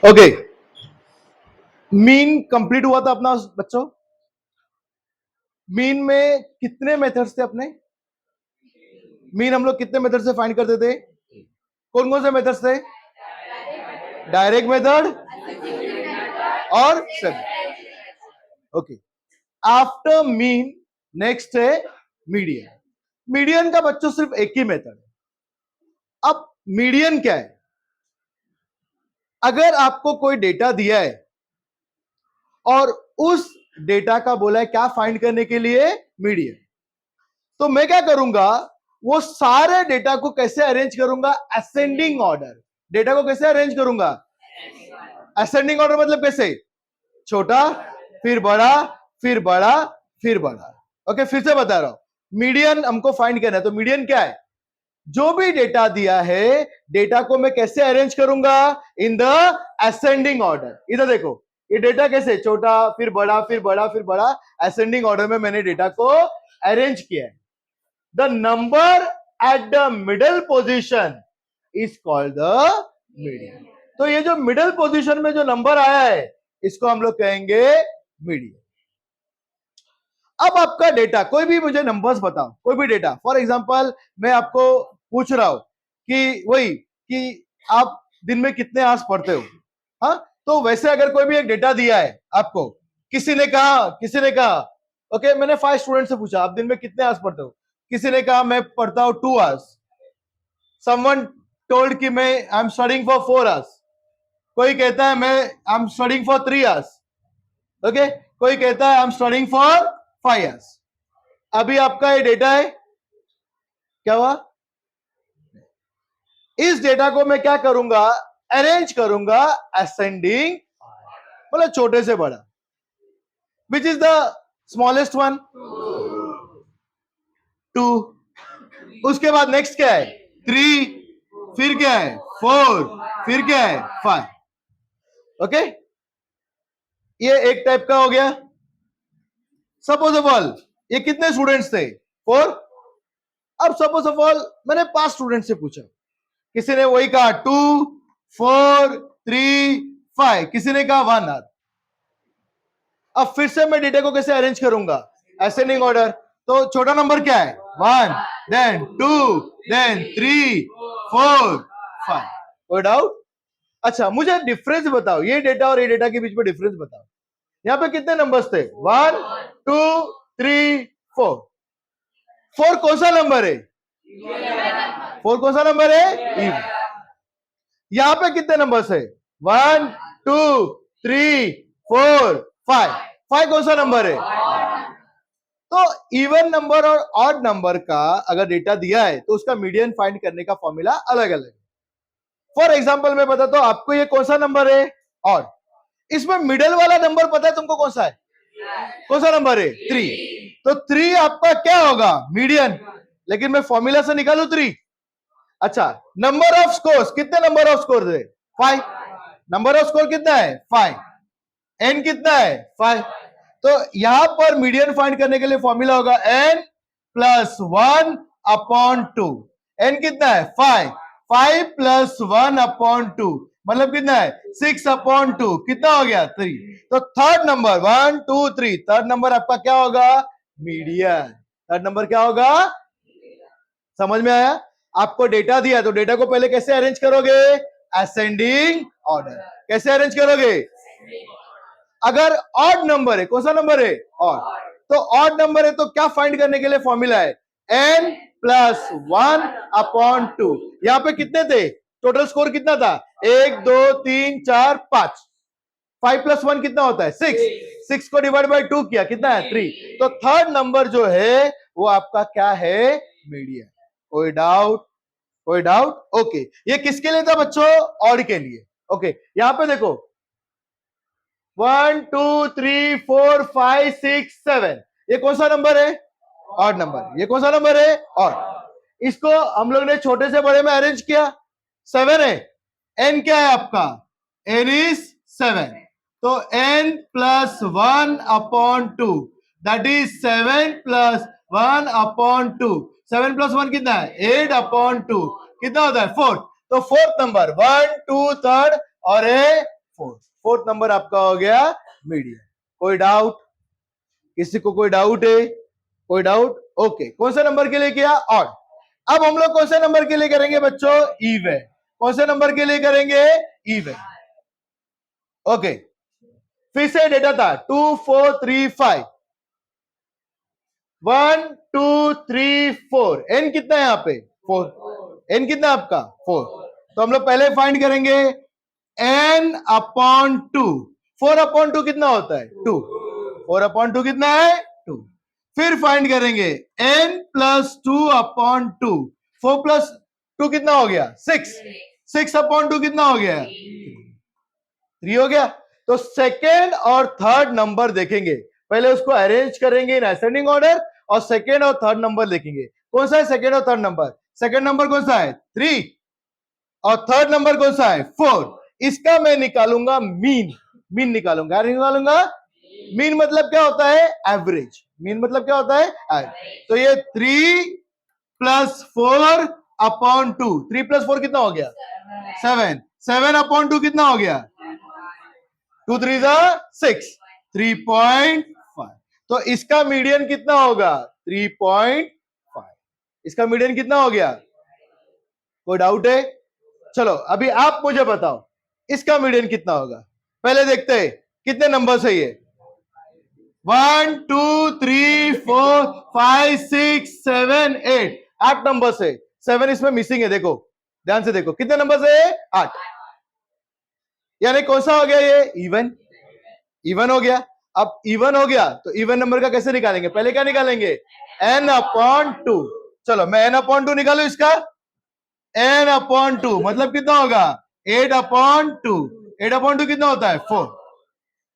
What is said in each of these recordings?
Okay, mean complete हुआ था अपना बच्चों। मीन में कितने मेथड्स थे अपने? मीन हम लोग कितने मेथड से फाइंड करते थे? कौन कौन से मेथड्स थे? डायरेक्ट मेथड और सब। ओके, आफ्टर मीन नेक्स्ट है मीडियन। मीडियन का बच्चों सिर्फ एक ही मेथड है। अब मीडियन क्या है? अगर आपको कोई डेटा दिया है और उस डेटा का बोला है क्या फाइंड करने के लिए? मीडियन। तो मैं क्या करूंगा, वो सारे डेटा को कैसे अरेंज करूंगा? Ascending order. डेटा को कैसे अरेंज करूंगा? असेंडिंग ऑर्डर मतलब कैसे? छोटा, फिर बड़ा, फिर बड़ा, फिर बड़ा। ओके, फिर से बता रहा हूं, मीडियन हमको फाइंड करना है। तो मीडियन क्या है? जो भी डेटा दिया है, डेटा को मैं कैसे अरेंज करूंगा? In the ascending order. इधर देखो, ये डेटा कैसे? छोटा, फिर बड़ा, फिर बड़ा, फिर बड़ा, असेंडिंग ऑर्डर में मैंने डेटा को अरेंज किया है। The number at the middle position is called the median. तो ये जो मिडिल पोजीशन में जो नंबर आया है, इसको हम लोग कहेंगे मीडियन। अब आपका डेटा, कोई भी मुझे नंबर्स बताओ, कोई भी डेटा। फॉर एग्जांपल मैं आपको पूछ रहा हूं कि वही कि आप दिन में कितने आवर्स पढ़ते हो, हाँ? तो वैसे अगर कोई भी एक डेटा दिया है आपको, किसी ने कहा ओके, मैंने 5 स्टूडेंट से पूछा आप दिन में कितने आवर्स पढ़ते हो? किसी ने कहा मैं पढ़ता हूं 2 आवर्स। समवन टोल्ड कि मैं I am studying for 4 hours. कोई कहता है मैं I am studying for 3 hours. Okay, कोई कहता है I am studying for 5 hours. अभी आपका ये डेटा है, क्या हुआ? इस डेटा को मैं क्या करूंगा? अरेंज करूंगा असेंडिंग, मतलब छोटे से बड़ा। Which is the smallest one? 2। उसके बाद नेक्स्ट क्या है? 3, फिर क्या है? 4, फिर क्या है? 5। ओके, ये एक टाइप का हो गया। सपोज ऑफ ऑल ये कितने स्टूडेंट्स थे? 4। अब सपोज ऑफ ऑल मैंने 5 स्टूडेंट से पूछा, किसी ने वही कहा 2, 4, 3, 5, किसी ने कहा 1 आवर। अब फिर से मैं डेटा को कैसे अरेंज करूंगा? Ascending order. तो छोटा नंबर क्या है? 1, देन 2, देन 3, 4, 5। कोई डाउट? अच्छा, मुझे डिफरेंस बताओ, ये डेटा और ये डेटा के बीच में डिफरेंस बताओ। यहां पे कितने नंबर्स थे? 1, 2, 3, 4। 4 कौन सा नंबर है? 4 कौन सा नंबर है? इवन। यहां पे कितने नंबर्स है? 1, 2, 3, 4, 5। 5 कौन सा नंबर है? तो इवन नंबर और ऑड नंबर का अगर डेटा दिया है तो उसका मीडियन फाइंड करने का फॉर्मूला अलग अलग है। फॉर एग्जाम्पल मैं बताता हूं आपको, ये कौन सा नंबर है? ऑड। इसमें मिडिल वाला नंबर पता है तुमको कौन सा है? कौन सा नंबर है? 3। तो 3 आपका क्या होगा? मीडियन। लेकिन मैं फॉर्मूला से निकालू 3। अच्छा, नंबर ऑफ स्कोर्स, कितने नंबर ऑफ स्कोर है? 5। नंबर ऑफ स्कोर कितना है? 5। एन कितना है? 5। तो यहां पर मीडियन फाइंड करने के लिए फॉर्मूला होगा n प्लस 1 अपॉन 2। एन कितना है? 5। 5 प्लस 1 अपॉन 2 मतलब कितना है? 6 अपॉन 2। कितना हो गया? 3। तो थर्ड नंबर 1, 2, 3, थर्ड नंबर आपका क्या होगा? मीडियन। थर्ड नंबर क्या होगा? समझ में आया? आपको डेटा दिया तो डेटा को पहले कैसे अरेंज करोगे? Ascending order. कैसे अरेंज करोगे? अगर ऑड नंबर है, कौन सा नंबर है? ऑड। तो ऑड नंबर है तो क्या फाइंड करने के लिए फॉर्मूला है? n plus 1 upon 2। यहां पे कितने थे? टोटल स्कोर कितना था? 1, 2, 3, 4, 5। 5 प्लस 1 कितना होता है? 6। 6 को डिवाइड बाय 2 किया, कितना है? 3। तो थर्ड नंबर जो है वो आपका क्या है? मीडियन। कोई डाउट? कोई डाउट? ओके, ये किसके लिए था बच्चों? ऑड के लिए। ओके, यहां पे देखो 1, 2, 3, 4, 5, 6, 7। ये कौन सा नंबर है? Odd number. ये कौन सा नंबर है? ऑड। इसको हम लोग ने छोटे से बड़े में अरेंज किया, 7 है। n क्या है आपका? n is 7। तो n plus 1 upon 2 that is 7 plus 1 upon 2। 7 plus 1 कितना है? 8 अपॉन 2। कितना होता है? 4। तो फोर्थ नंबर 1, 2 थर्ड और ए फोर्थ नंबर आपका हो गया मीडियन। कोई डाउट? किसी को कोई डाउट है? कोई डाउट? ओके, कौन से नंबर के लिए किया? ऑड। अब हम लोग कौन से नंबर के लिए करेंगे बच्चों? इवन। कौन से नंबर के लिए करेंगे? इवन। ओके, फिर से डेटा था 2 4 3 5, 1 2 3 4, एन कितना है यहाँ पे? 4। एन कितना आपका? 4। तो हम लोग पहले फाइंड करेंगे n अपॉन 2। 4 अपॉन 2 कितना होता है? 2। 4 अपॉन 2 कितना है? 2। फिर फाइंड करेंगे n प्लस 2 अपॉन 2। 4 प्लस 2 कितना हो गया? 6। 6 अपॉन 2 कितना हो गया? 3 हो गया। तो सेकेंड और थर्ड नंबर देखेंगे, पहले उसको अरेंज करेंगे इन असेंडिंग ऑर्डर और सेकेंड और थर्ड नंबर देखेंगे। कौन सा है सेकेंड और थर्ड नंबर? सेकेंड नंबर कौन सा है? 3। और थर्ड नंबर कौन सा है? 4। इसका मैं निकालूंगा मीन। मीन निकालूंगा। निकालूंगा मीन मतलब क्या होता है? एवरेज। मीन मतलब क्या होता है? एवरेज। तो ये 3 प्लस 4 अपॉन 2। 3 प्लस 4 कितना हो गया? 7। 7 अपॉन 2 कितना हो गया? 2 3 6। 3.5। तो इसका मीडियन कितना होगा? 3.5। इसका मीडियन कितना हो गया? कोई डाउट है? चलो अभी आप मुझे बताओ इसका मीडियन कितना होगा। पहले देखते हैं कितने नंबर है ये। 1 2 3 4 5 6 7 8। 8 नंबर है। 7 इसमें मिसिंग है, देखो ध्यान से देखो कितने नंबर है? 8। यानी कौन सा हो गया ये? इवन। इवन हो गया। अब इवन हो गया तो इवन नंबर का कैसे निकालेंगे? पहले क्या निकालेंगे? n upon 2। चलो मैं n अपॉन 2 निकालू इसका। n अपॉन 2 मतलब कितना होगा? 8 अपॉन 2। 8 अपॉन 2 कितना होता है? 4।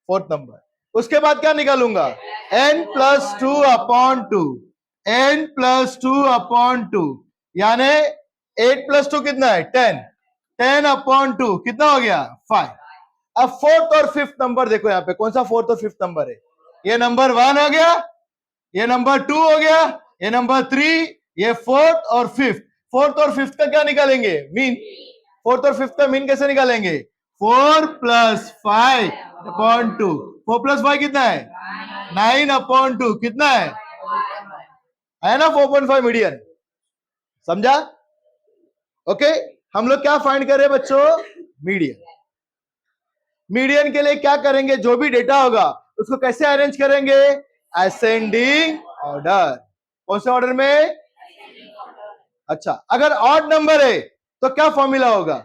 Fourth number. उसके बाद क्या निकालूंगा? n plus 2 upon 2। n plus 2 upon 2 यानी 8 प्लस 2 कितना है? 10। 10 अपॉन 2 कितना हो गया? 5। अब फोर्थ और फिफ्थ नंबर देखो यहाँ पे, कौन सा फोर्थ और फिफ्थ नंबर है? ये नंबर 1 हो गया, ये नंबर 2 हो गया, ये नंबर 3, ये फोर्थ और फिफ्थ। फोर्थ और फिफ्थ का क्या निकालेंगे? मीन। फोर्थ और फिफ्थ का मीन कैसे निकालेंगे? 4 प्लस 5 अपॉन 2। 4 प्लस 5 कितना है? 9 अपॉन 2 कितना है ना? 4.5 मीडियन। समझा? ओके, हम लोग क्या फाइंड कर रहे हैं बच्चों? मीडियन। मीडियन के लिए क्या करेंगे? जो भी डेटा होगा उसको कैसे अरेंज करेंगे? Ascending order. कौन से ऑर्डर में? अच्छा, अगर ऑड नंबर है तो क्या फॉर्मूला होगा?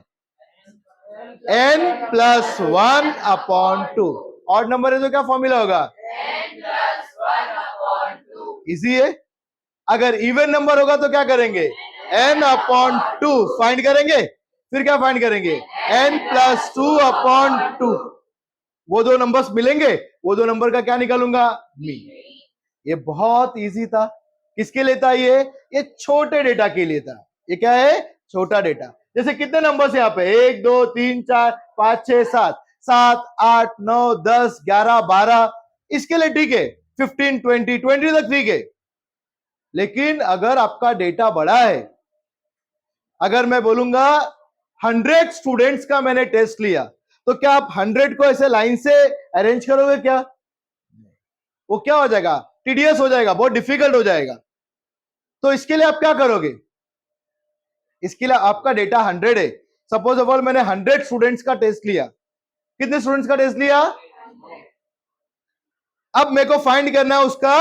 n plus 1 upon 2। Odd number है तो क्या फॉर्मूला होगा? n plus 1 upon 2। इजी है। अगर इवन नंबर होगा तो क्या करेंगे? n अपॉन 2 फाइंड करेंगे। फिर क्या फाइंड करेंगे? n plus 2 upon 2। वो दो नंबर्स मिलेंगे, वो दो नंबर का क्या निकालूंगा? मीन। ये बहुत इजी था। किसके लिए था ये छोटे डेटा के लिए था। ये क्या है? छोटा डेटा। जैसे कितने नंबर्स यहाँ पे? 1 2 3 4 5 6 7, 7 8 9 10 11 12, इसके लिए ठीक है। 15 20 20 तक ठीक है। लेकिन अगर आपका डेटा बड़ा है, अगर मैं बोलूंगा 100 स्टूडेंट्स का मैंने टेस्ट लिया, तो क्या आप 100 को ऐसे लाइन से अरेंज करोगे क्या? वो क्या हो जाएगा? टीडियस हो जाएगा, बहुत डिफिकल्ट हो जाएगा। तो इसके लिए आप क्या करोगे? इसके लिए आपका डेटा 100 है। सपोज ऑफ ऑल मैंने 100 स्टूडेंट्स का टेस्ट लिया। कितने स्टूडेंट्स का टेस्ट लिया? अब मेरे को फाइंड करना है उसका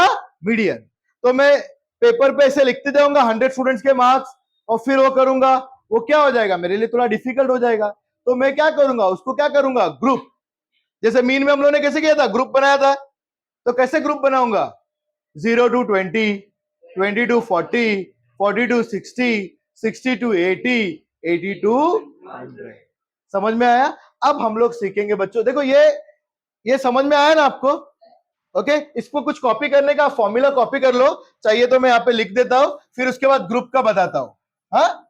मीडियन। तो मैं पेपर पे ऐसे लिखते जाऊंगा 100 स्टूडेंट्स के मार्क्स और फिर वो करूंगा। वो क्या हो जाएगा? मेरे लिए थोड़ा डिफिकल्ट हो जाएगा। तो मैं क्या करूंगा? उसको क्या करूंगा? ग्रुप। जैसे मीन में हम लोगों ने कैसे किया था? ग्रुप बनाया था। तो कैसे ग्रुप बनाऊंगा? 0 to 20, 20 to 40, 40 to 60, 60 to 80, 80 to 100। समझ में आया? अब हम लोग सीखेंगे बच्चों, देखो ये समझ में आया ना आपको? ओके, इसको कुछ कॉपी करने का फॉर्मूला कॉपी कर लो, चाहिए तो मैं यहाँ पे लिख देता हूं, फिर उसके बाद ग्रुप का बताता हूं। हाँ,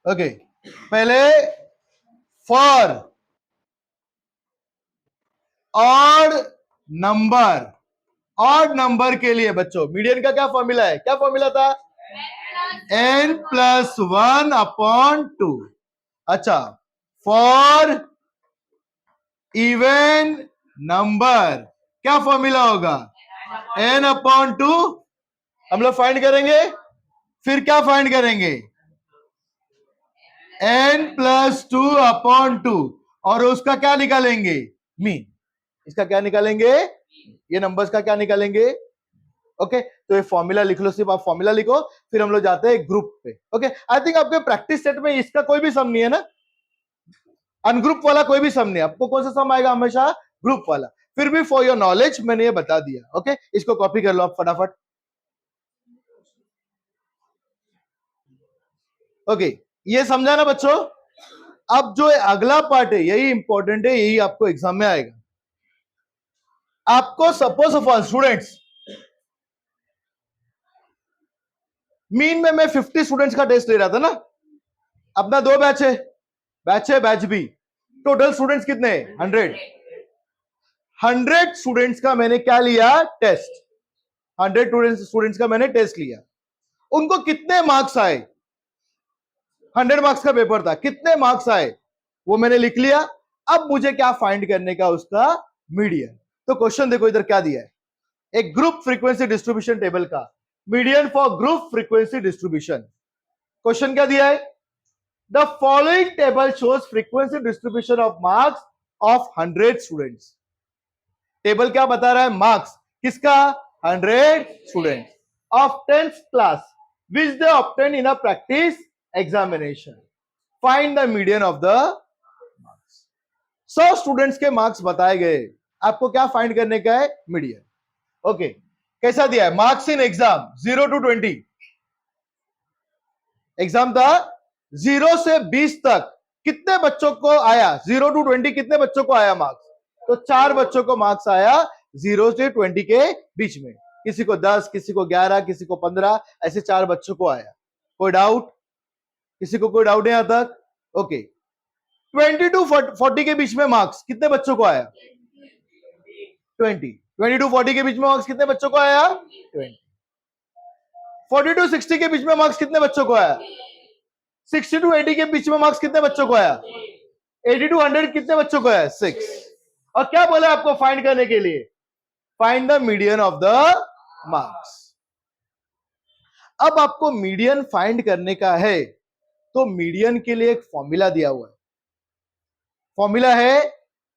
ओके, पहले for odd number. Odd number के लिए बच्चों मीडियन का क्या फॉर्मूला है? क्या फॉर्मूला था? n plus 1 upon 2। अच्छा, फॉर इवन नंबर, क्या फॉर्मूला होगा? n/2 हम लोग फाइंड करेंगे, फिर क्या फाइंड करेंगे? n+2 अपॉन 2, और उसका क्या निकालेंगे? मीन। इसका क्या निकालेंगे? ये नंबर्स का क्या निकालेंगे? ओके तो ये फॉर्मूला लिख लो, सिर्फ आप फॉर्मूला लिखो, फिर हम लोग जाते हैं ग्रुप पे। ओके आई थिंक आपके प्रैक्टिस सेट में इसका कोई भी सम नहीं है ना, अनग्रुप वाला कोई भी सम नहीं। आपको कौन सा सम आएगा? हमेशा ग्रुप वाला। फिर भी फॉर योर नॉलेज मैंने ये बता दिया। ओके इसको कॉपी कर लो आप फटाफट। ओके ये समझा ना बच्चों? अब जो अगला पार्ट है यही इंपॉर्टेंट है, यही आपको एग्जाम में आएगा। आपको suppose of all students, mean में मैं 50 स्टूडेंट्स का टेस्ट ले रहा था ना, अपना 2 बैच है, बैच ए बैच बी, टोटल स्टूडेंट्स कितने? 100 स्टूडेंट्स का मैंने क्या लिया? टेस्ट। 100 स्टूडेंट्स का मैंने टेस्ट लिया। उनको कितने मार्क्स आए? 100 मार्क्स का पेपर था, कितने मार्क्स आए वो मैंने लिख लिया। अब मुझे क्या फाइंड करने का? उसका मीडियन। तो क्वेश्चन देखो इधर क्या दिया है, एक ग्रुप फ्रीक्वेंसी डिस्ट्रीब्यूशन टेबल का median for group frequency distribution. Question क्या दिया है? The following table shows frequency distribution of marks of 100 students. Table क्या बता रहा है? मार्क्स किसका? 100 student of 10th class which they obtain in a practice examination. Find the median of the marks. 100 students के marks बताए गए, आपको क्या फाइंड करने का है? मीडियन। ओके कैसा दिया है? Marks in exam 0 to 20, exam था 0 से 20 तक, कितने बच्चों को आया? 0 to 20 कितने बच्चों को आया मार्क्स? तो 4 बच्चों को मार्क्स आया 0 से 20 के बीच में, किसी को 10, किसी को 11, किसी को 15, ऐसे 4 बच्चों को आया। कोई डाउट? किसी को कोई डाउट है यहां तक? ओके 20 to 40 के बीच में मार्क्स कितने बच्चों को आया? 20 to 40 के बीच में मार्क्स कितने बच्चों को आया? 20। 40 to 60 के बीच में मार्क्स कितने बच्चों को आया? 60 to 80 के बीच में मार्क्स कितने बच्चों को आया? 80 to 100 कितने बच्चों को आया? 6। और क्या बोला आपको फाइंड करने के लिए? Find the median of the marks. अब आपको मीडियन फाइंड करने का है, तो मीडियन के लिए एक फॉर्मूला दिया हुआ है। फॉर्मूला है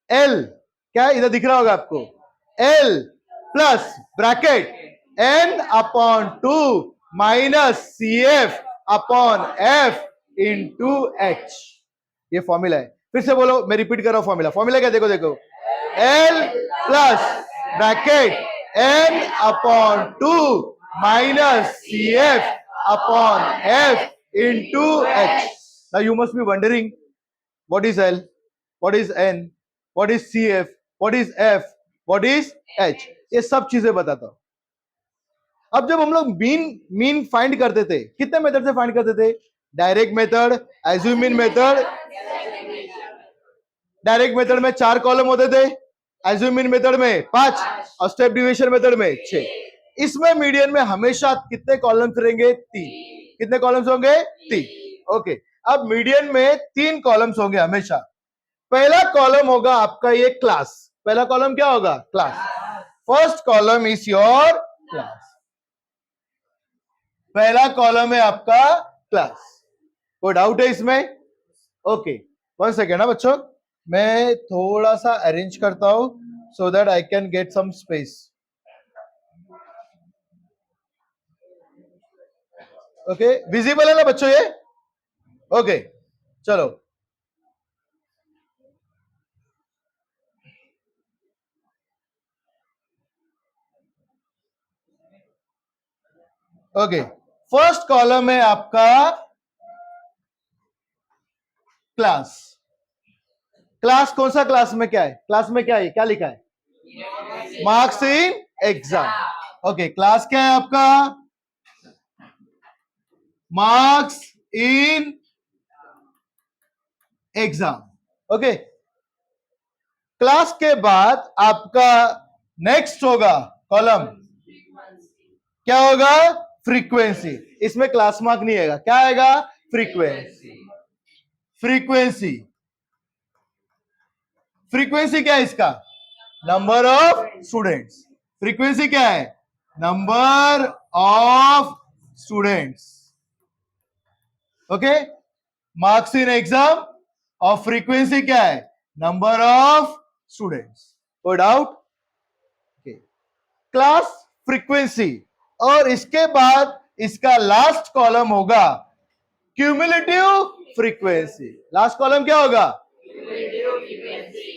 एल, क्या इधर दिख रहा होगा आपको? L plus bracket n/2 minus CF upon F into H। ये फॉर्मूला है। फिर से बोलो, मैं रिपीट कर रहा हूं फॉर्मूला। फॉर्मूला क्या? देखो देखो, L plus bracket n/2 minus CF upon F into H। Now you must be wondering, what is L, what is N, what is CF, what is F, what is H? ये सब चीजें बताता हूं। अब जब हम लोग मीन फाइंड करते थे, कितने मेथड से फाइंड करते थे? Direct method, assumed mean method. Direct method में 4 कॉलम होते थे, एज्यूमिन मेथड में 5, और स्टेप डिविजन मेथड में 6। इसमें मीडियन में हमेशा कितने कॉलम्स रहेंगे? 3। कितने कॉलम्स होंगे? 3। ओके अब मीडियन में 3 कॉलम्स होंगे हमेशा। पहला कॉलम होगा आपका ये क्लास। पहला कॉलम क्या होगा? Class. First column is your class. पहला कॉलम है आपका क्लास। कोई डाउट है इसमें? ओके 1 सेकेंड ना बच्चों, मैं थोड़ा सा अरेंज करता हूं so that I can get some space. Okay visible है ना बच्चों ये? ओके चलो ओके फर्स्ट कॉलम है आपका क्लास। क्लास कौन सा क्लास में क्या है? क्लास में क्या है? क्या लिखा है? Marks in exam. Okay class क्या है आपका? Marks in exam. Okay class के बाद आपका नेक्स्ट होगा कॉलम, क्या होगा? फ्रीक्वेंसी। इसमें क्लास मार्क नहीं आएगा, क्या आएगा? फ्रीक्वेंसी। फ्रीक्वेंसी फ्रीक्वेंसी क्या है इसका? Number of students. फ्रीक्वेंसी क्या है? Number of students. Okay, marks in exam और फ्रीक्वेंसी क्या है? Number of students. कोई डाउट? क्लास फ्रीक्वेंसी, और इसके बाद इसका लास्ट कॉलम होगा क्यूमुलेटिव फ्रीक्वेंसी। लास्ट कॉलम क्या होगा?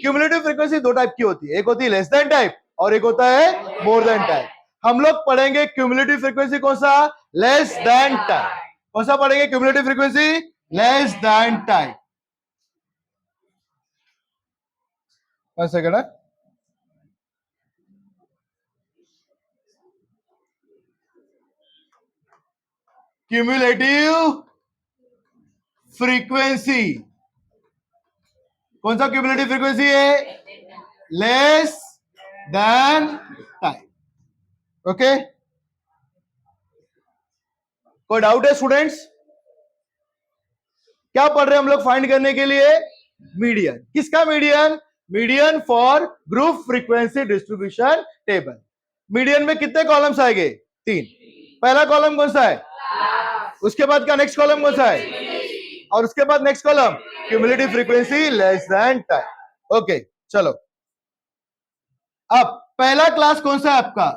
क्यूमुलेटिव फ्रीक्वेंसी दो टाइप की होती है, एक होती है लेस देन टाइप और एक होता है मोर देन टाइप। हम लोग पढ़ेंगे क्यूमुलेटिव फ्रीक्वेंसी कौन सा? Less than type. कौन सा पढ़ेंगे? Cumulative frequency less than type. 1 second. Cumulative frequency कौन सा क्यूमुलेटिव फ्रीक्वेंसी है? Less than type. ओके, कोई डाउट है स्टूडेंट्स? क्या पढ़ रहे हैं हम लोग फाइंड करने के लिए? मीडियन। किसका median? Median for group frequency distribution table. Median में कितने कॉलम्स आएंगे? 3। पहला कॉलम कौन सा है? उसके बाद का नेक्स्ट कॉलम कौन सा है? और उसके बाद next column cumulative frequency less than time. Okay, चलो अब पहला क्लास कौन सा है आपका?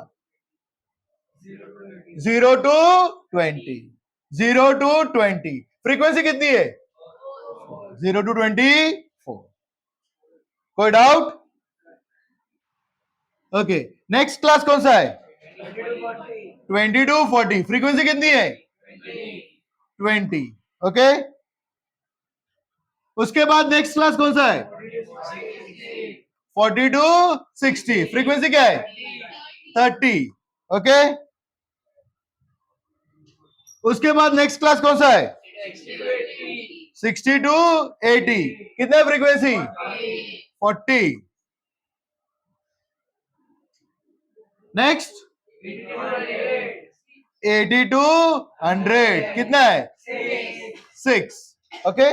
0 to 20। 0 to 20 फ्रीक्वेंसी कितनी है? 0 to 24। कोई डाउट? ओके, नेक्स्ट क्लास कौन सा है? 20 to 40 फ्रीक्वेंसी कितनी है? 20। ओके, उसके बाद नेक्स्ट क्लास कौन सा है? 40 to 60 फ्रीक्वेंसी क्या है? 30। ओके, उसके बाद नेक्स्ट क्लास कौन सा है? 60 to 80 कितना फ्रीक्वेंसी? 40। नेक्स्ट 80 to 100 कितना है? 6। ओके,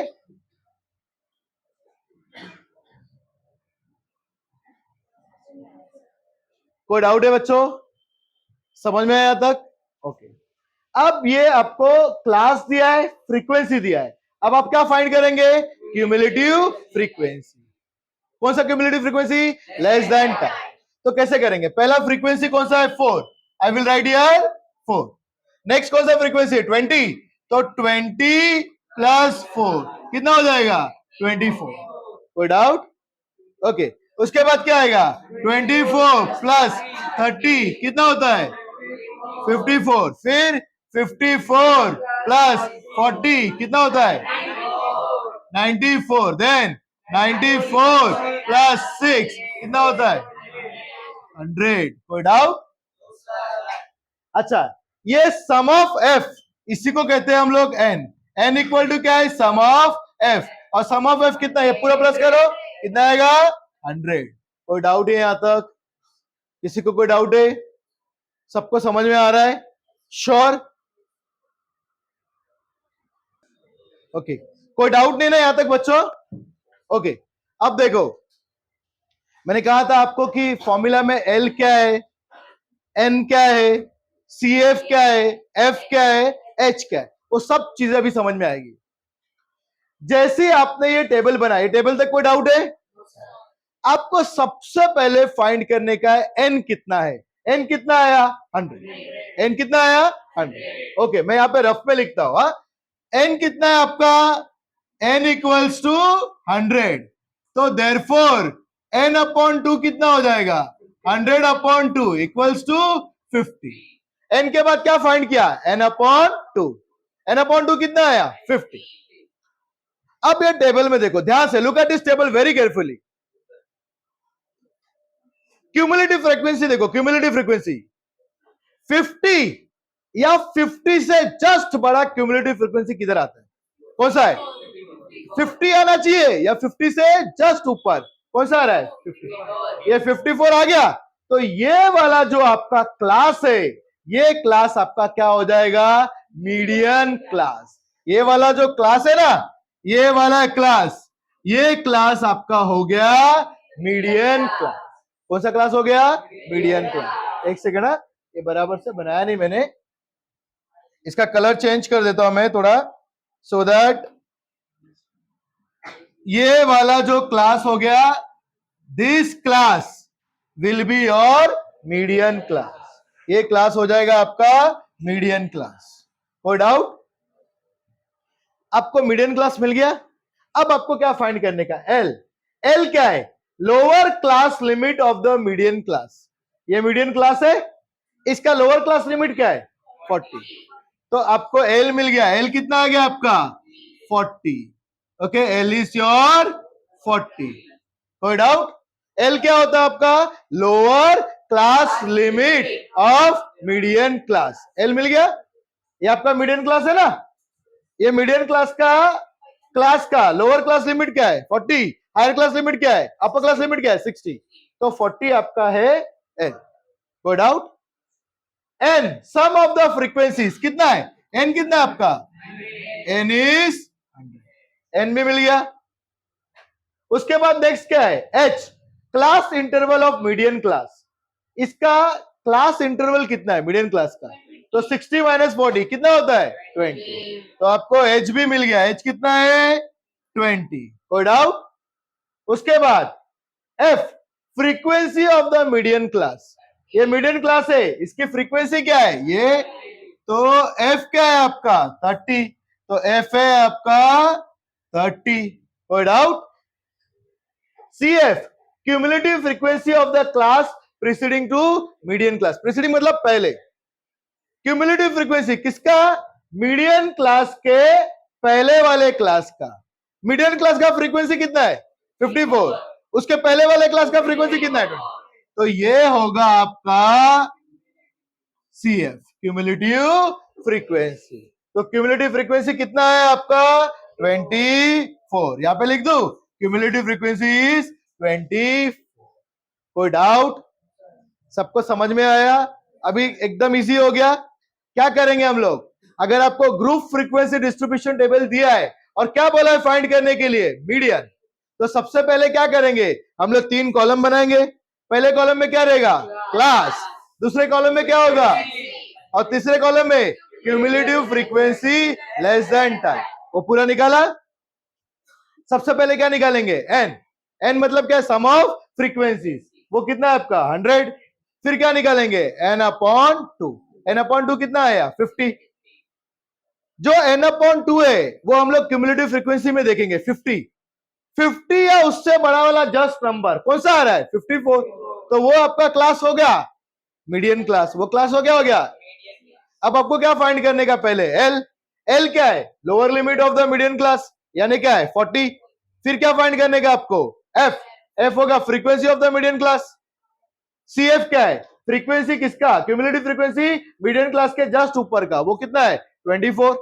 कोई डाउट है बच्चों? समझ में आया तक? ओके, अब ये आपको क्लास दिया है, फ्रीक्वेंसी दिया है, अब आप क्या फाइंड करेंगे? Cumulative frequency. कौन सा cumulative frequency? Less than time. तो कैसे करेंगे? पहला फ्रीक्वेंसी कौन सा है? 4। I will write here 4। Next कौन सा फ्रीक्वेंसी? 20। तो 20 प्लस 4 कितना हो जाएगा? 24। कोई डाउट? ओके, उसके बाद क्या आएगा? 24 प्लस 30 कितना होता है? 54। फिर 54 प्लस 40 कितना होता है? 94। देन 94 प्लस 6 कितना होता है? 100। कोई डाउट? अच्छा, ये सम ऑफ एफ, इसी को कहते हैं हम लोग एन। एन इक्वल टू क्या है? Sum of F. और सम ऑफ एफ कितना है? पूरा प्लस करो, कितना आएगा? 100। कोई डाउट है यहां तक? किसी को कोई डाउट है? सबको समझ में आ रहा है? श्योर? ओके, कोई डाउट नहीं ना यहां तक बच्चों? ओके, अब देखो, मैंने कहा था आपको कि फॉर्मूला में एल क्या है, एन क्या है, सी एफ क्या है, एफ क्या है, एच क्या है, वो सब चीजें अभी समझ में आएगी। जैसे आपने ये टेबल बनाई, टेबल तक कोई डाउट है? आपको सबसे पहले फाइंड करने का है एन कितना है। एन कितना आया? 100। एन कितना आया? 100। ओके, मैं यहां पे रफ में लिखता हूं। एन कितना है आपका? N equals to 100। तो देयरफॉर एन अपॉन 2 कितना हो जाएगा? 100 अपॉन 2 इक्वल्स टू 50। एन के बाद क्या फाइंड किया? N upon 2। एन अपॉन 2 कितना आया? 50। अब ये टेबल में देखो ध्यान से, look at this table very carefully. Cumulative frequency देखो, क्यूमुलेटिव फ्रीक्वेंसी 50 या 50 से जस्ट बड़ा क्यूमुलेटिव फ्रीक्वेंसी किधर आता है? कौन सा है? 50 आना चाहिए या 50 से जस्ट ऊपर? कौन सा आ रहा है? 50। ये 54 आ गया। तो ये वाला जो आपका क्लास है, ये क्लास आपका क्या हो जाएगा? Median class. ये वाला जो क्लास है ना, ये वाला क्लास, ये क्लास आपका हो गया मीडियन क्लास। कौन सा क्लास हो गया? Median class. एक सेकेंड, ये बराबर से बनाया नहीं मैंने, इसका कलर चेंज कर देता हूं मैं थोड़ा, सो दैट ये वाला जो क्लास हो गया, this class will be your median class. ये क्लास हो जाएगा आपका मीडियन क्लास। कोई डाउट? आपको मीडियन क्लास मिल गया। अब आपको क्या फाइंड करने का? एल। एल क्या है? Lower class limit of the median class. ये मीडियन क्लास है, इसका लोअर क्लास लिमिट क्या है? 40। तो आपको एल मिल गया। एल कितना आ गया आपका? 40। Okay, L is your 40। कोई डाउट? एल क्या होता है आपका? Lower class limit of median class. L मिल गया। ये आपका मीडियन क्लास है ना? ये मीडियन क्लास का लोअर क्लास लिमिट क्या है? 40। हायर क्लास लिमिट क्या है? अपर क्लास लिमिट क्या है? 60। तो 40 आपका है एन। कोई doubt? N sum of the frequencies कितना है? एन कितना है आपका? N is 100। एन भी मिल गया। उसके बाद नेक्स्ट क्या है? H, class interval of median class. इसका क्लास इंटरवल कितना है मीडियन क्लास का? तो 60 माइनस 40 कितना होता है? 20। तो आपको एच भी मिल गया। एच कितना है? 20। कोई डाउट? उसके बाद F, frequency of the median class. ये मीडियन क्लास है, इसकी फ्रीक्वेंसी क्या है? ये। तो एफ क्या है आपका? 30। तो एफ है आपका 30। कोई doubt? C F, cumulative frequency of the class preceding to median class. Preceding मतलब पहले। क्यूमुलेटिव फ्रीक्वेंसी किसका? मीडियन क्लास के पहले वाले क्लास का। मीडियन क्लास का फ्रीक्वेंसी कितना है? 54। उसके पहले वाले क्लास का फ्रीक्वेंसी कितना है? 20। तो ये होगा आपका सी एफ, क्यूमुलेटिव फ्रीक्वेंसी। तो क्यूमुलेटिव फ्रीक्वेंसी कितना है आपका? 24। यहां पे लिख दो, क्यूमुलेटिव फ्रीक्वेंसी इज 24। कोई डाउट? सबको समझ में आया? अभी एकदम इजी हो गया। क्या करेंगे हम लोग? अगर आपको ग्रुप फ्रीक्वेंसी डिस्ट्रीब्यूशन टेबल दिया है और क्या बोला है फाइंड करने के लिए? मीडियन। तो सबसे पहले क्या करेंगे हम लोग? 3 कॉलम बनाएंगे। पहले कॉलम में क्या रहेगा? क्लास। दूसरे कॉलम में क्या होगा? और तीसरे कॉलम में cumulative frequency less than time. वो पूरा निकाला। सबसे पहले क्या निकालेंगे? एन। एन मतलब क्या? सम ऑफ फ्रीक्वेंसीज। वो कितना है आपका? 100। फिर क्या निकालेंगे? N upon 2। एन अपॉन 2 कितना आया? 50। जो एन अपॉन 2 है वो हम लोग क्यूमुलेटिव फ्रीक्वेंसी में देखेंगे 50। 50 या उससे बड़ा वाला जस्ट नंबर कौन सा आ रहा है? 54। तो वो आपका क्लास हो गया मीडियन क्लास। वो क्लास हो गया। अब आपको क्या फाइंड करने का? पहले एल। एल क्या है? Lower limit of the median class, यानी क्या है? 40। फिर क्या फाइंड करने का आपको? एफ। एफ होगा frequency of the median class. C F क्या है? फ्रीक्वेंसी किसका? क्यूमुलेटिव फ्रीक्वेंसी मीडियन क्लास के जस्ट ऊपर का। वो कितना है? 24।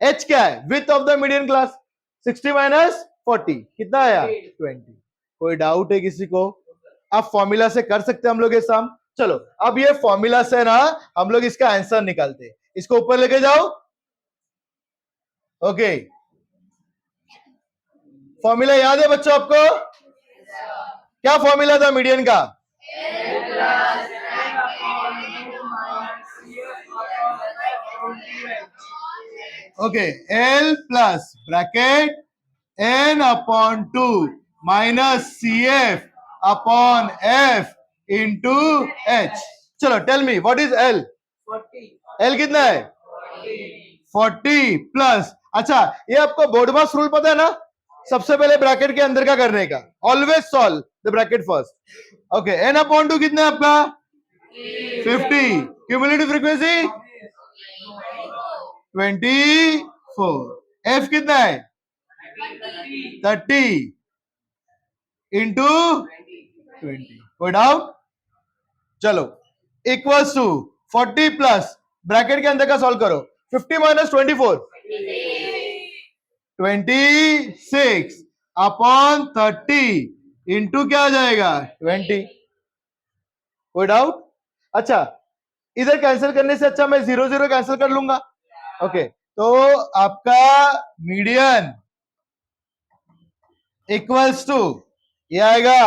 एच क्या है? Width of the median class. 60 minus 40 कितना आया? 20। कोई डाउट है किसी को? आप फॉर्मूला से कर सकते हैं हम लोग ये सम। चलो अब ये फॉर्मूला से ना हम लोग इसका आंसर निकालते हैं। इसको ऊपर लेके जाओ। ओके, फॉर्मूला याद है बच्चों आपको? क्या फॉर्मूला था मीडियन का? Okay, L plus bracket n upon 2 minus C F upon F into H. चलो tell me what is L? 40। L कितना है? 40 प्लस। अच्छा, ये आपको बोर्ड पास रूल पता है ना? सबसे पहले ब्रैकेट के अंदर का करने का। Always solve the bracket first. Okay, N upon 2 कितना है आपका? 50। Cumulative frequency 24। एफ कितना है? 30 इंटू 20। कोई डाउट? चलो इक्वल्स टू 40 प्लस ब्रैकेट के अंदर का सॉल्व करो। 50 माइनस 24 26 अपॉन 30 इंटू क्या आ जाएगा? 20। कोई डाउट? अच्छा, इधर कैंसिल करने से अच्छा मैं 0 0 कैंसिल कर लूंगा। ओके, तो आपका मीडियन इक्वल्स टू ये आएगा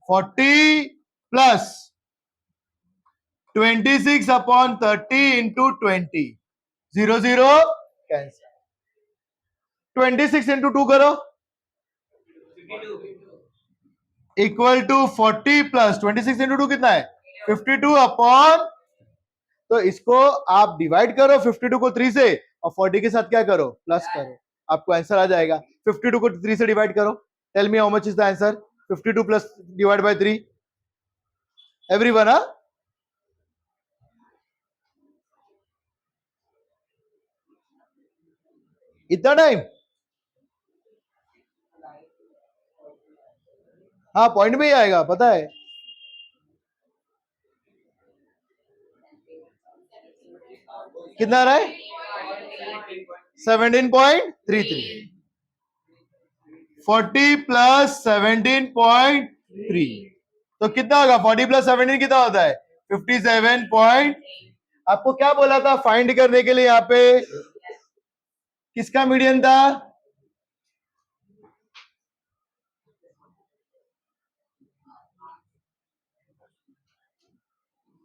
40 plus 26 upon 30 into 20, 0 0 cancel. 26 into 2 करो, इक्वल टू 40 प्लस 26 इंटू 2 कितना है 52 अपॉन, तो इसको आप डिवाइड करो 52 को 3 से और 40 के साथ क्या करो प्लस करो, आपको आंसर आ जाएगा। 52 को 3 से डिवाइड करो, tell me how much is the answer, 52 plus divide by 3, everyone. इतना टाइम, हाँ पॉइंट में ही आएगा पता है। कितना आ रहा है 17.33, 40 प्लस 17.3, तो कितना होगा 40 प्लस 17 कितना होता है 57 आपको क्या बोला था फाइंड करने के लिए, यहाँ पे किसका मीडियन था,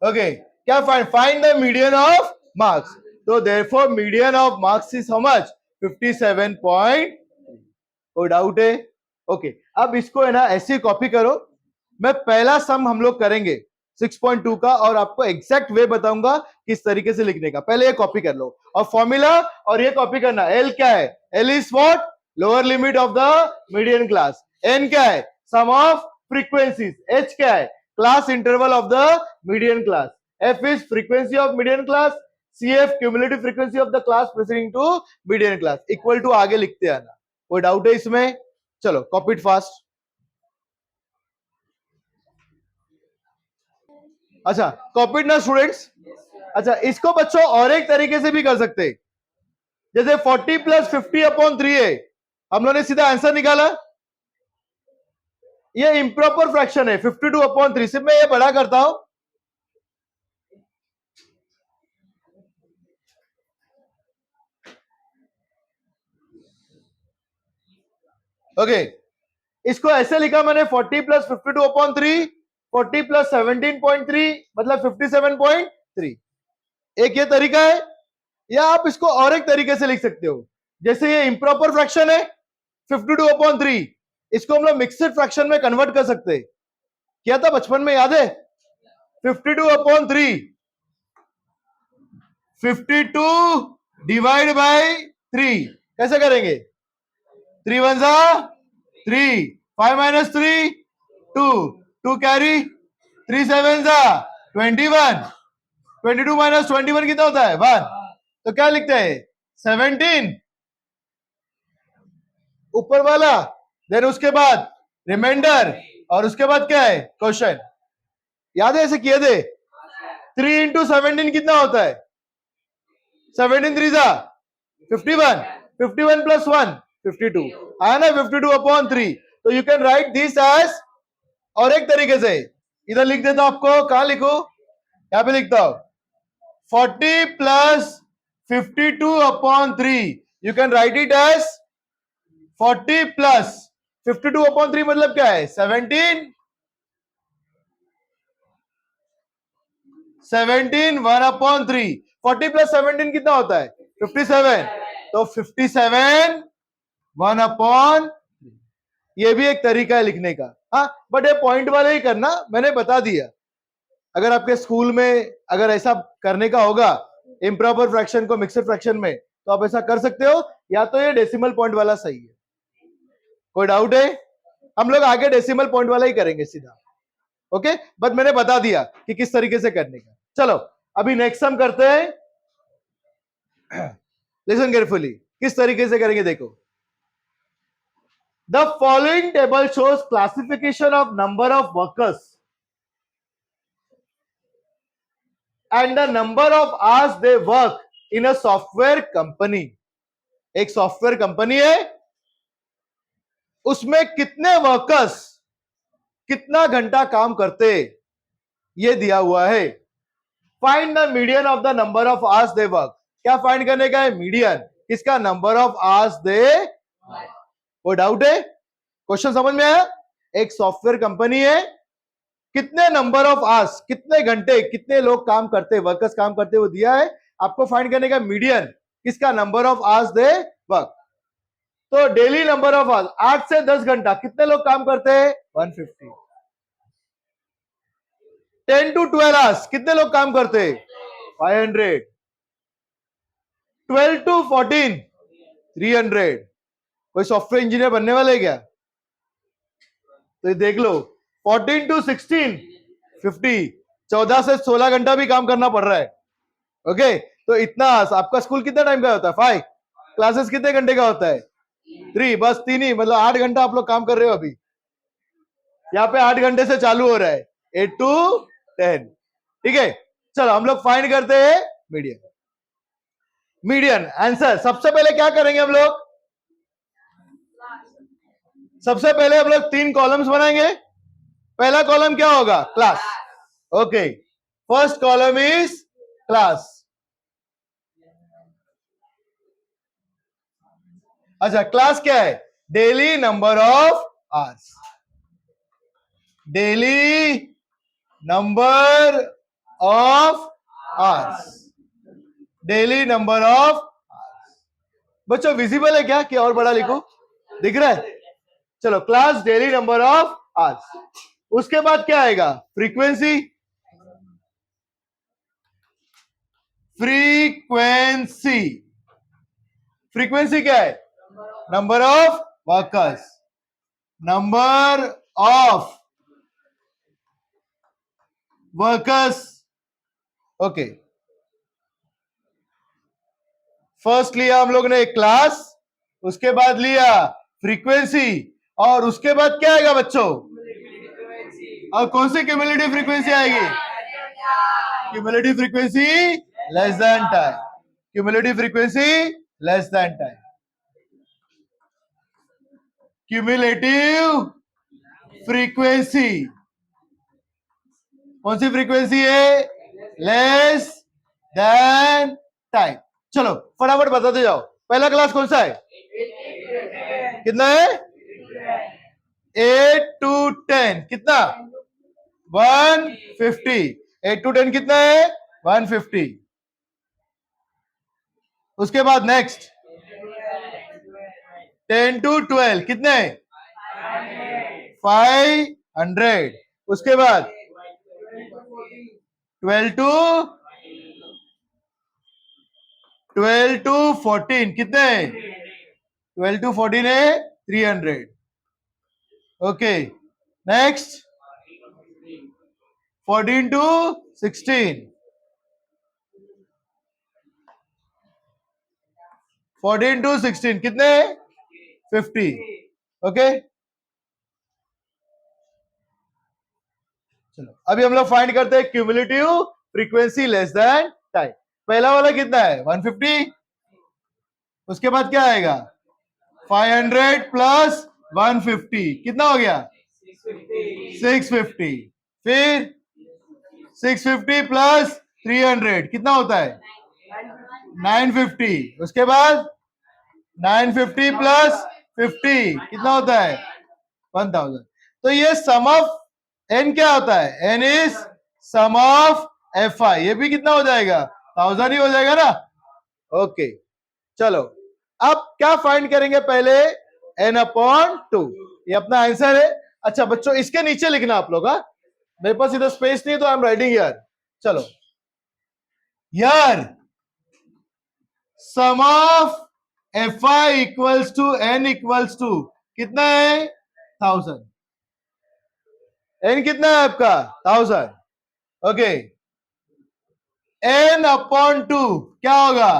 ओके क्या find the median of marks, तो therefore median of marks is how much 57 point, कोई डाउट है, ओके अब इसको है ना ऐसे कॉपी करो, मैं पहला सम हम लोग करेंगे 6.2 का और आपको एग्जैक्ट वे बताऊंगा किस तरीके से लिखने का, पहले ये कॉपी कर लो और फॉर्मूला और ये कॉपी करना, एल क्या है, L is what lower limit of the median class, N क्या है सम ऑफ फ्रीक्वेंसीज, एच क्या है class interval of the median class, F is frequency of median class, CF cumulative frequency of the class preceding to median class, equal to आगे लिखते आना, कोई doubt है इसमें, चलो कॉपी इट फास्ट। अच्छा कॉपीड ना स्टूडेंट्स, अच्छा इसको बच्चों और एक तरीके से भी कर सकते, जैसे 40 प्लस 50 अपॉन 3 है, हम लोगों ने सीधा आंसर निकाला, ये इम्प्रॉपर फ्रैक्शन है 52 अपॉन 3, सिर्फ मैं ये बड़ा करता हूं, ओके इसको ऐसे लिखा मैंने 40 प्लस 52 अपॉन 3, 40 प्लस 17.3 मतलब 57.3, एक ये तरीका है, या आप इसको और एक तरीके से लिख सकते हो, जैसे ये इम्प्रॉपर फ्रैक्शन है 52 अपॉन 3, इसको हम लोग मिक्सड फ्रैक्शन में कन्वर्ट कर सकते हैं, किया था बचपन में याद है, 52 अपॉन 3, 52 डिवाइड बाय 3, कैसे करेंगे 3 1 जा 3, 5 minus 3 2, 2 कैरी, 3 7 जा 21, 22 minus 21 कितना होता है 1, तो क्या लिखते हैं 17 ऊपर वाला, देन उसके बाद रिमाइंडर और उसके बाद क्या है क्वेश्चन, याद है ऐसे किए थे, 3 into 17 कितना होता है 17 3 जा 51, 51 plus 1 52 आया ना 52 अपॉन 3, तो you can write this as, और एक तरीके से इधर लिख देता हूं आपको, कहां लिखो यहां पे लिखता हूं 40 plus 52 upon 3, you can write it as 40 plus 52 upon 3 मतलब क्या है 17, 17 1 अपॉन 3, 40 प्लस 17 कितना होता है 57, तो 57 1 अपॉन, ये भी एक तरीका है लिखने का, हाँ बट ये पॉइंट वाले ही करना, मैंने बता दिया, अगर आपके स्कूल में अगर ऐसा करने का होगा इम्प्रॉपर फ्रैक्शन को मिक्सड फ्रैक्शन में, तो आप ऐसा कर सकते हो, या तो ये डेसिमल पॉइंट वाला सही है, कोई डाउट है, हम लोग आगे डेसिमल पॉइंट वाला ही करेंगे सीधा, ओके बट मैंने बता दिया कि किस तरीके से करने का। चलो अभी नेक्स्ट सम करते हैं, लिसन केयरफुली, किस तरीके से करेंगे देखो, the following table shows classification of number of workers and the number of hours they work in a software company, एक सॉफ्टवेयर कंपनी है, उसमें कितने वर्कर्स कितना घंटा काम करते ये दिया हुआ है, find the median of the number of hours they work, क्या फाइंड करने का है मीडियन किसका नंबर ऑफ आवर्स दे, वो डाउट है, क्वेश्चन समझ में आया, एक सॉफ्टवेयर कंपनी है, कितने नंबर ऑफ आवर्स, कितने घंटे, कितने लोग काम करते, वर्कर्स काम करते, वो दिया है आपको फाइंड करने का मीडियन, किसका number of hours they work. तो डेली नंबर ऑफ आवर्स 8 से 10 घंटा कितने लोग काम करते हैं 150। 10 to 12 आवर्स कितने लोग काम करते हैं 500। 12 to 14 300। कोई सॉफ्टवेयर इंजीनियर बनने वाले क्या? तो ये देख लो 14 to 16 50। 14 से 16 घंटा भी काम करना पड़ रहा है। ओके, तो इतना आपका स्कूल कितने टाइम का होता है 5, क्लासेस कितने घंटे का होता है 3, बस 3 ही, मतलब 8 घंटा आप लोग काम कर रहे हो अभी। यहाँ पे 8 घंटे से चालू हो रहा है 8 to 10। ठीक है, चलो हम लोग फाइंड करते हैं मीडियन। मीडियन आंसर सबसे पहले क्या करेंगे हम लोग, सबसे पहले हम लोग 3 कॉलम्स बनाएंगे। पहला कॉलम क्या होगा class. Okay, first column is class. अच्छा, क्लास क्या है, daily number of hours, daily number of hours, daily number of hours. बच्चों विजिबल है क्या कि और बड़ा लिखो, दिख रहा है? चलो, class daily number of hours. उसके बाद क्या आएगा फ्रीक्वेंसी, फ्रीक्वेंसी, फ्रीक्वेंसी क्या है number of workers, number of workers. Okay, first लिया हम लोग ने क्लास, उसके बाद लिया फ्रीक्वेंसी, और उसके बाद क्या आएगा बच्चों, और कौन सी क्यूमुलेटिव फ्रीक्वेंसी आएगी, cumulative frequency less than time, cumulative frequency less than time, cumulative frequency कौन सी फ्रीक्वेंसी है लेस देन टाइम। चलो फटाफट बताते जाओ, पहला क्लास कौन सा है, कितना है 8 to 10, कितना 150। 8 to 10 कितना है 150। उसके बाद नेक्स्ट 10 to 12 कितने 500। उसके बाद 12 to 14 कितने 12 to 14 है 300। ओके, नेक्स्ट 14 to 16, 14 to 16 कितने 50। ओके, चलो अभी हम लोग फाइंड करते हैं cumulative frequency less than time. पहला वाला कितना है 150, उसके बाद क्या आएगा 500 प्लस 150 कितना हो गया 650, फिर 650 प्लस 300 कितना होता है 950, उसके बाद 950 प्लस 50 कितना होता है 1000। तो ये सम ऑफ एन क्या होता है, N is sum of F I, ये भी कितना हो जाएगा 1000 ही हो जाएगा ना। ओके, चलो अब क्या फाइंड करेंगे, पहले एन अपॉन 2, ये अपना आंसर है। अच्छा बच्चों इसके नीचे लिखना आप लोग, मेरे पास इधर स्पेस नहीं है तो आई एम राइटिंग यार। चलो यार sum of F i equals to n equals to कितना है 1000, एन कितना है आपका 1000। ओके, एन अपॉन 2 क्या होगा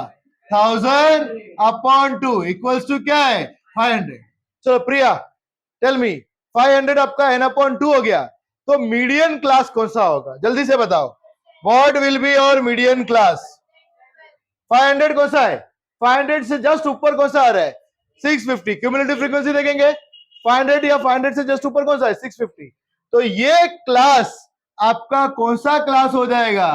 1000 अपॉन 2 इक्वल्स टू क्या है 500। चलो प्रिया टेल मी 500 आपका एन अपॉन 2 हो गया, तो मीडियन क्लास कौन सा होगा जल्दी से बताओ, what will be your median class. 500 कौन सा है, 500 से जस्ट ऊपर कौन सा आ रहा है 650। क्यूमुलेटिव फ्रीक्वेंसी देखेंगे 500 या 500 से जस्ट ऊपर कौन सा है 650, तो ये क्लास आपका कौन सा क्लास हो जाएगा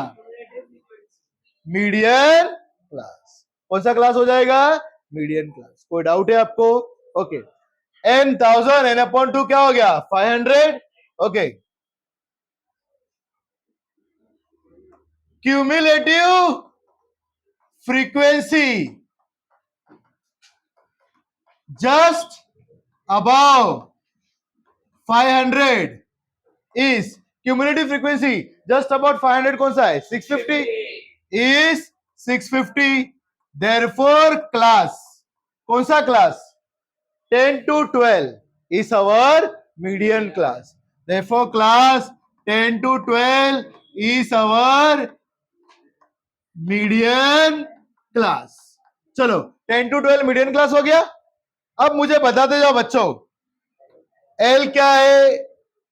मीडियन क्लास। कौन सा क्लास हो जाएगा मीडियन क्लास। कोई डाउट है आपको? ओके, n 1000 n upon 2 क्या हो गया 500. Okay, cumulative frequency just above 500 is cumulative frequency just about 500 कौन सा है 650 is 650. therefore class कौन सा class 10 to 12 is our median class. therefore class 10 to 12 is our median class. चलो 10 to 12 मीडियन क्लास हो गया. अब मुझे बताते जाओ बच्चों एल क्या है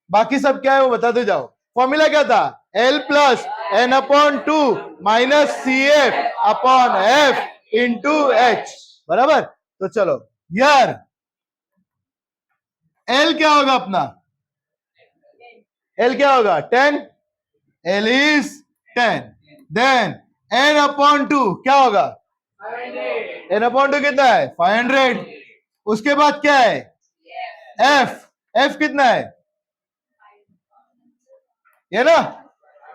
बाकी सब क्या है वो बताते जाओ. फॉर्मूला क्या था L plus N upon 2 minus C F upon F into H. बराबर. तो चलो यार एल क्या होगा अपना एल क्या होगा 10. L is 10. Then N upon 2 क्या होगा एन अपॉन 2 कितना है 500. उसके बाद क्या है एफ. एफ कितना है ये ना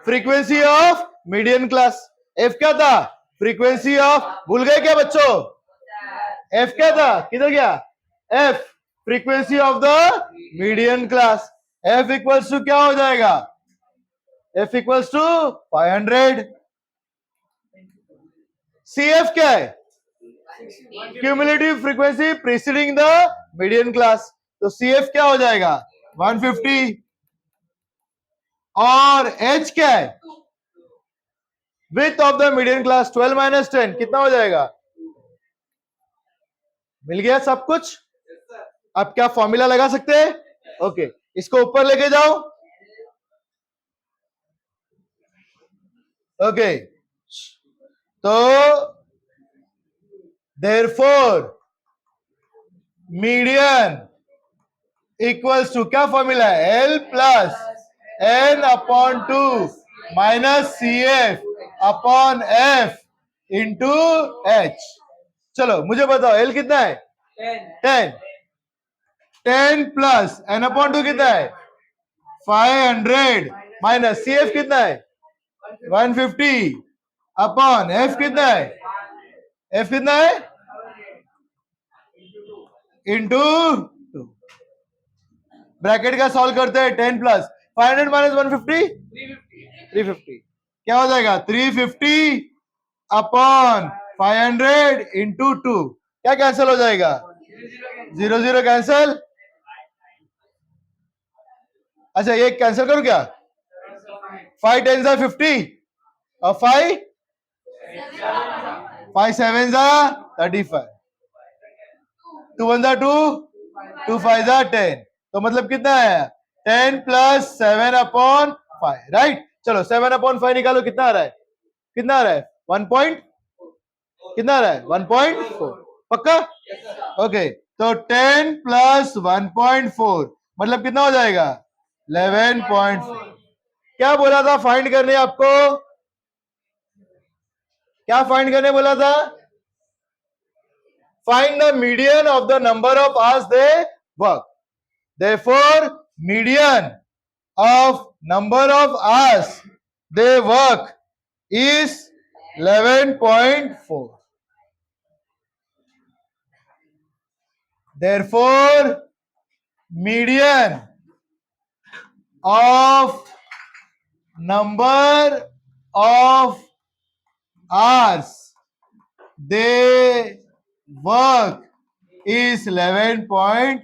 frequency of median class. F क्या था फ्रीक्वेंसी ऑफ भूल गए क्या बच्चों एफ क्या था किधर गया F frequency of the median class. F equals to क्या हो जाएगा F equals to 500. C F क्या है cumulative frequency preceding the median class. तो सी एफ क्या हो जाएगा 150. और एच क्या है width of the median class 12 minus 10 कितना हो जाएगा. मिल गया सब कुछ. अब क्या फॉर्मूला लगा सकते हैं ओके इसको ऊपर लेके जाओ. ओके तो therefore मीडियन इक्वल्स टू क्या फॉर्मूला है L plus N upon 2 minus C F upon F into H. चलो मुझे बताओ एल कितना है 10. 10 प्लस एन अपॉन 2 कितना है 500 माइनस सी एफ कितना है 150 अपॉन एफ कितना है एफ कितना है इंटू ब्रैकेट का सॉल्व करते हैं 10 प्लस 500 माइनस 150 350 क्या हो जाएगा 350 अपॉन 500 इंटू 2 क्या कैंसिल हो जाएगा 0 0 कैंसिल. अच्छा ये कैंसिल करो क्या 5 10 जा 50 और 5 7 जा 35 2 1 जा 2 2 5 जा 10. तो मतलब कितना है 10 प्लस 7 अपॉन 5 राइट. चलो 7 अपॉन 5 निकालो कितना आ रहा है 1 पॉइंट कितना आ रहा है 1.4 पक्का. ओके तो 10 प्लस 1.4 मतलब कितना हो जाएगा 11.4. क्या बोला था फाइंड करने आपको क्या फाइंड करने बोला था find the median of the number of hours they work. Therefore, median of number of hours they work is 11.4. Therefore, median of number of hours they work is 11.4.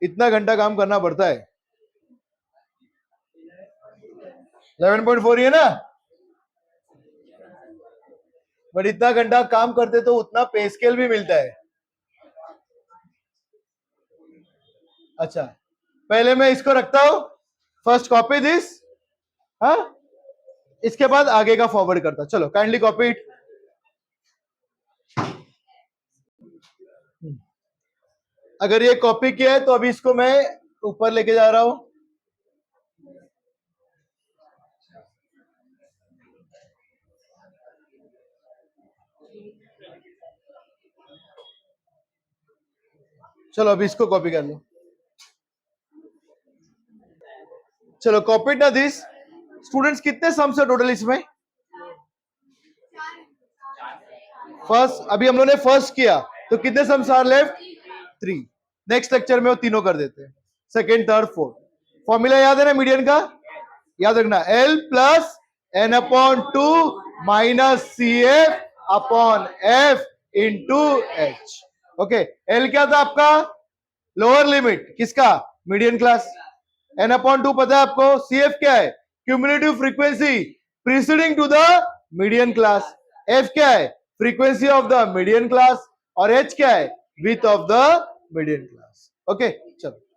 इतना घंटा काम करना पड़ता है 11.4 ही है ना. बट इतना घंटा काम करते तो उतना पे स्केल भी मिलता है. अच्छा पहले मैं इसको रखता हूं फर्स्ट कॉपी दिस हाँ इसके बाद आगे का फॉरवर्ड करता. चलो काइंडली कॉपी इट. अगर ये कॉपी किया है तो अभी इसको मैं ऊपर लेके जा रहा हूं. चलो अभी इसको कॉपी कर लो, चलो कॉपी ना दिस। स्टूडेंट्स कितने सम्स है टोटल इसमें? फर्स्ट, अभी हम लोगों ने फर्स्ट किया तो कितने sums are left? 3। Next lecture में वो तीनों कर देते हैं, सेकेंड थर्ड फोर्थ। फॉर्मूला याद है ना मीडियन का? याद रखना, L plus N upon 2 minus CF upon F into H। Okay, L क्या था आपका? लोअर लिमिट किसका? Median class. N अपॉन 2 पता है आपको? CF क्या है? Cumulative frequency preceding to the median class. F क्या है? Frequency of the median class. और H क्या है? Width of the median class. Okay चलो।